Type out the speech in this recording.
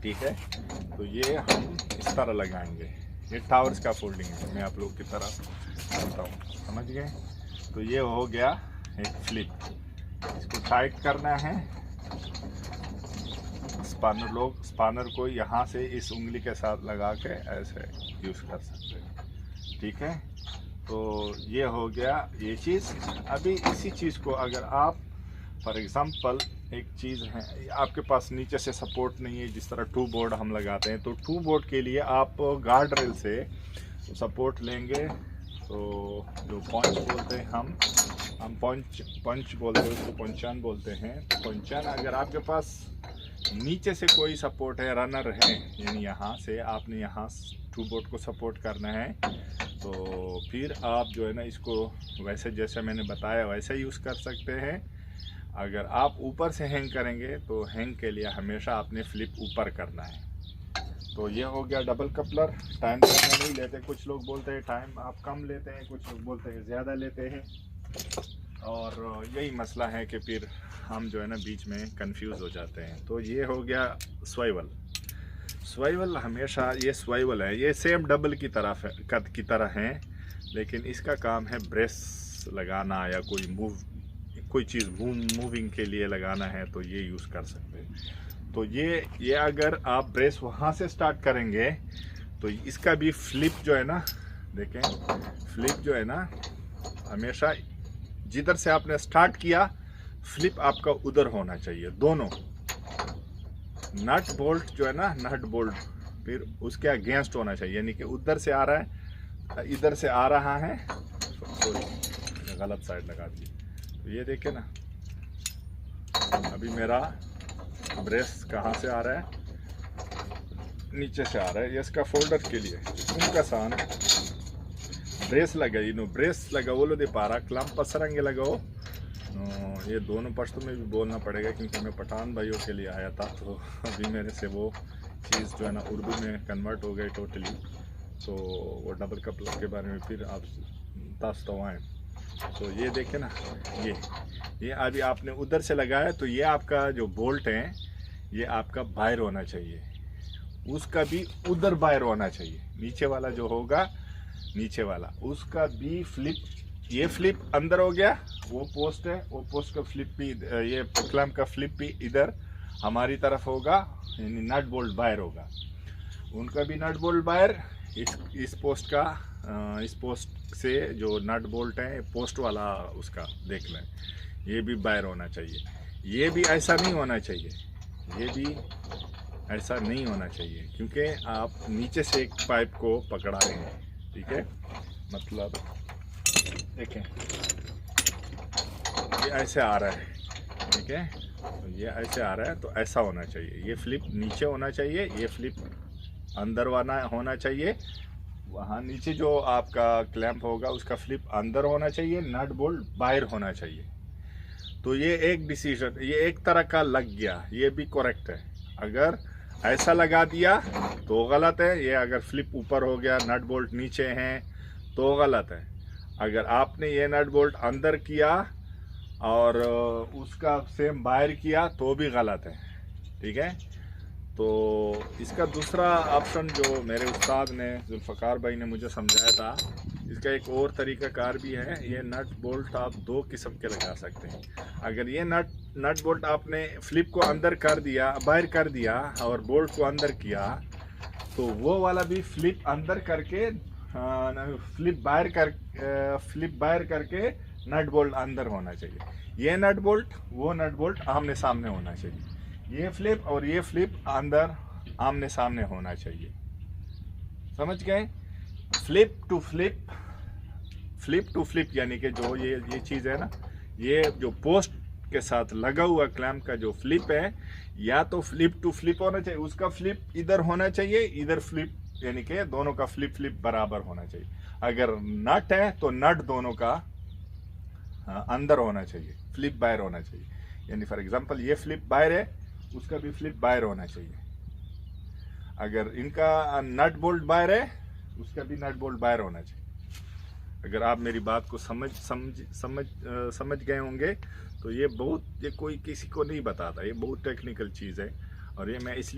ठीक है। तो ये हम इस तरह लगाएंगे, ये टावर्स का फोल्डिंग है, मैं आप लोग की तरह करता हूँ, समझ गए। तो ये हो गया एक फ्लिप, इसको टाइट करना है। स्पानर को यहाँ से इस उंगली के साथ लगा के ऐसे यूज़ कर सकते हैं, ठीक है। तो ये हो गया ये चीज़। अभी इसी चीज़ को अगर आप फॉर एग्ज़ाम्पल एक चीज़ है, आपके पास नीचे से सपोर्ट नहीं है, जिस तरह टू बोर्ड हम लगाते हैं, तो टू बोर्ड के लिए आप गार्ड रेल से सपोर्ट लेंगे। तो जो पंच बोलते हैं हम पंच बोलते हैं उसको, पंचान बोलते हैं। तो पंचान अगर आपके पास नीचे से कोई सपोर्ट है, रनर है, यानी यहाँ से आपने यहाँ टू बोर्ड को सपोर्ट करना है, तो फिर आप जो है ना इसको वैसे जैसे मैंने बताया वैसे यूज़ कर सकते हैं। अगर आप ऊपर से हैंग करेंगे तो हैंग के लिए हमेशा आपने फ्लिप ऊपर करना है। तो ये हो गया डबल कपलर। टाइम ज़्यादा नहीं लेते, कुछ लोग बोलते हैं टाइम आप कम लेते हैं, कुछ लोग बोलते हैं ज़्यादा लेते हैं, और यही मसला है कि फिर हम जो है ना बीच में कंफ्यूज हो जाते हैं। तो ये हो गया स्वाइवल हमेशा ये स्वाइवल है, ये सेम डबल की तरफ है, कद की तरह है, लेकिन इसका काम है ब्रेस लगाना या कोई चीज़ मूविंग के लिए लगाना है, तो ये यूज़ कर सकते हैं। तो ये अगर आप ब्रेस वहाँ से स्टार्ट करेंगे तो इसका भी फ्लिप जो है ना, देखें फ्लिप जो है ना हमेशा जिधर से आपने स्टार्ट किया फ्लिप आपका उधर होना चाहिए। दोनों नट बोल्ट जो है ना, नट बोल्ट फिर उसके अगेंस्ट होना चाहिए, यानी कि उधर से आ रहा है, इधर से आ रहा है, सॉरी गलत साइड लगा दी। तो ये देखे ना, अभी मेरा ब्रेस कहाँ से आ रहा है, नीचे से आ रहा है। ये इसका फोल्डर के लिए उनका सान ब्रेस लगाई नो, ब्रेस लगाओ दे पारा क्लम पसरंगे लगाओ। ये दोनों पश्तो में भी बोलना पड़ेगा क्योंकि मैं पठान भाइयों के लिए आया था, तो अभी मेरे से वो चीज़ जो है ना उर्दू में कन्वर्ट हो गई टोटली। तो वो डबल कपलर के बारे में फिर आप तास्तवाएँ। तो ये देखें ना, ये अभी आपने उधर से लगाया, तो ये आपका जो बोल्ट है ये आपका बाहर होना चाहिए, उसका भी उधर बाहर होना चाहिए। नीचे वाला जो होगा, नीचे वाला उसका भी फ्लिप, ये फ्लिप अंदर हो गया, वो पोस्ट है, वो पोस्ट का फ्लिप भी, ये क्लैंप का फ्लिप भी इधर हमारी तरफ होगा, यानी नट बोल्ट बाहर होगा, उनका भी नट बोल्ट बाहर। इस पोस्ट का, इस पोस्ट से जो नट बोल्ट है पोस्ट वाला उसका देख लें, ये भी बाहर होना चाहिए। ये भी ऐसा नहीं होना चाहिए, ये भी ऐसा नहीं होना चाहिए, क्योंकि आप नीचे से एक पाइप को पकड़ा रहे हैं, ठीक है। मतलब देखें ये ऐसे आ रहा है, ठीक है, तो ये ऐसे आ रहा है, तो ऐसा होना चाहिए। ये फ्लिप नीचे होना चाहिए, ये फ्लिप अंदर वाला होना चाहिए। वहाँ नीचे जो आपका क्लैंप होगा उसका फ्लिप अंदर होना चाहिए, नट बोल्ट बाहर होना चाहिए। तो ये एक डिसीजन, ये एक तरह का लग गया, ये भी करेक्ट है। अगर ऐसा लगा दिया तो गलत है, ये अगर फ्लिप ऊपर हो गया, नट बोल्ट नीचे हैं, तो गलत है। अगर आपने ये नट बोल्ट अंदर किया और उसका सेम बाहर किया तो भी गलत है, ठीक है। तो इसका दूसरा ऑप्शन जो मेरे उस्ताद ने, जुल्फ़कार भाई ने मुझे समझाया था, इसका एक और तरीक़ाकार भी है। ये नट बोल्ट आप दो किस्म के लगा सकते हैं। अगर ये नट बोल्ट आपने फ्लिप को अंदर कर दिया, बाहर कर दिया और बोल्ट को अंदर किया, तो वो वाला भी फ्लिप अंदर करके फ्लिप बाहर करके नट बोल्ट अंदर होना चाहिए। ये नट बोल्ट, वो नट बोल्ट आमने सामने होना चाहिए। ये फ्लिप और ये फ्लिप अंदर आमने सामने होना चाहिए, समझ गए। फ्लिप टू फ्लिप यानी कि जो ये चीज़ है ना, ये जो पोस्ट के साथ लगा हुआ क्लैंप का जो फ्लिप है, या तो फ्लिप टू फ्लिप होना चाहिए, उसका फ्लिप इधर होना चाहिए, इधर फ्लिप, यानी कि दोनों का फ्लिप बराबर होना चाहिए। अगर नट है तो नट दोनों का अंदर होना चाहिए, फ्लिप बाहर होना चाहिए। यानी फॉर एग्जांपल ये फ्लिप बाहर है, उसका भी फ्लिप बाहर होना चाहिए। अगर इनका नट बोल्ट बाहर है, उसका भी नट बोल्ट बाहर होना चाहिए। अगर आप मेरी बात को समझ गए होंगे, तो ये कोई किसी को नहीं बताता, ये बहुत टेक्निकल चीज़ है, और ये मैं इसलिए